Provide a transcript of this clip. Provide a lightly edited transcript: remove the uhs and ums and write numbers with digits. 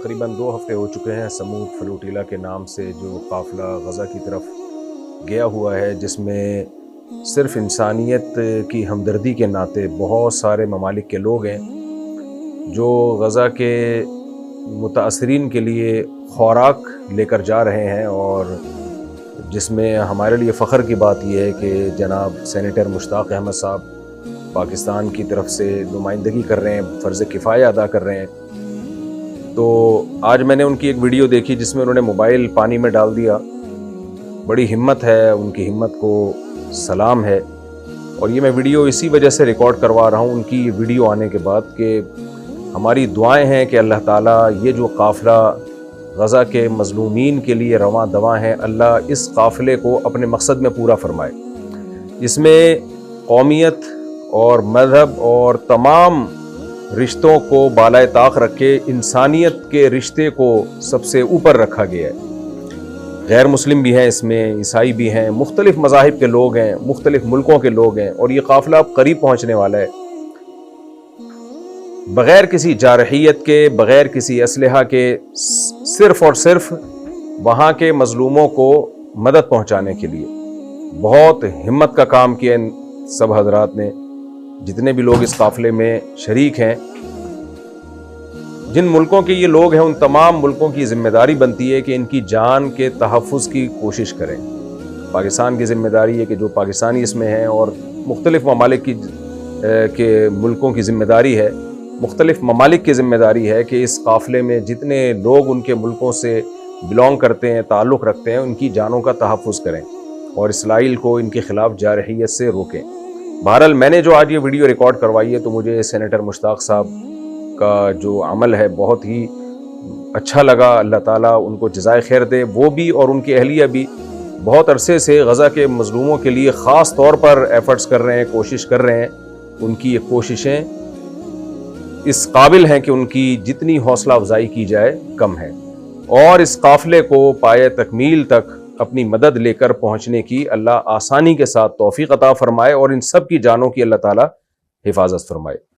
تقریباً 2 ہفتے ہو چکے ہیں سمود فلوٹیلا کے نام سے جو قافلہ غزہ کی طرف گیا ہوا ہے، جس میں صرف انسانیت کی ہمدردی کے ناطے بہت سارے ممالک کے لوگ ہیں جو غزہ کے متاثرین کے لیے خوراک لے کر جا رہے ہیں، اور جس میں ہمارے لیے فخر کی بات یہ ہے کہ جناب سینیٹر مشتاق احمد صاحب پاکستان کی طرف سے نمائندگی کر رہے ہیں، فرض کفایہ ادا کر رہے ہیں۔ تو آج میں نے ان کی ایک ویڈیو دیکھی جس میں انہوں نے موبائل پانی میں ڈال دیا۔ بڑی ہمت ہے، ان کی ہمت کو سلام ہے، اور یہ میں ویڈیو اسی وجہ سے ریکارڈ کروا رہا ہوں ان کی ویڈیو آنے کے بعد کہ ہماری دعائیں ہیں کہ اللہ تعالیٰ یہ جو قافلہ غزہ کے مظلومین کے لیے رواں دواں ہیں، اللہ اس قافلے کو اپنے مقصد میں پورا فرمائے۔ اس میں قومیت اور مذہب اور تمام رشتوں کو بالائے طاق رکھے انسانیت کے رشتے کو سب سے اوپر رکھا گیا ہے۔ غیر مسلم بھی ہیں، اس میں عیسائی بھی ہیں، مختلف مذاہب کے لوگ ہیں، مختلف ملکوں کے لوگ ہیں، اور یہ قافلہ اب قریب پہنچنے والا ہے۔ بغیر کسی جارحیت کے، بغیر کسی اسلحہ کے، صرف اور صرف وہاں کے مظلوموں کو مدد پہنچانے کے لیے بہت ہمت کا کام کیا ان سب حضرات نے، جتنے بھی لوگ اس قافلے میں شریک ہیں۔ جن ملکوں کے یہ لوگ ہیں ان تمام ملکوں کی ذمہ داری بنتی ہے کہ ان کی جان کے تحفظ کی کوشش کریں۔ پاکستان کی ذمہ داری ہے کہ جو پاکستانی اس میں ہیں، اور مختلف ممالک کے ملکوں کی ذمہ داری ہے، مختلف ممالک کی ذمہ داری ہے کہ اس قافلے میں جتنے لوگ ان کے ملکوں سے بلونگ کرتے ہیں، تعلق رکھتے ہیں، ان کی جانوں کا تحفظ کریں اور اسرائیل کو ان کے خلاف جارحیت سے روکیں۔ بہرحال میں نے جو آج یہ ویڈیو ریکارڈ کروائی ہے تو مجھے سینیٹر مشتاق صاحب کا جو عمل ہے بہت ہی اچھا لگا۔ اللہ تعالیٰ ان کو جزائے خیر دے، وہ بھی اور ان کی اہلیہ بھی بہت عرصے سے غزہ کے مظلوموں کے لیے خاص طور پر ایفرٹس کر رہے ہیں، کوشش کر رہے ہیں۔ ان کی یہ کوششیں اس قابل ہیں کہ ان کی جتنی حوصلہ افزائی کی جائے کم ہے، اور اس قافلے کو پائے تکمیل تک اپنی مدد لے کر پہنچنے کی اللہ آسانی کے ساتھ توفیق عطا فرمائے، اور ان سب کی جانوں کی اللہ تعالیٰ حفاظت فرمائے۔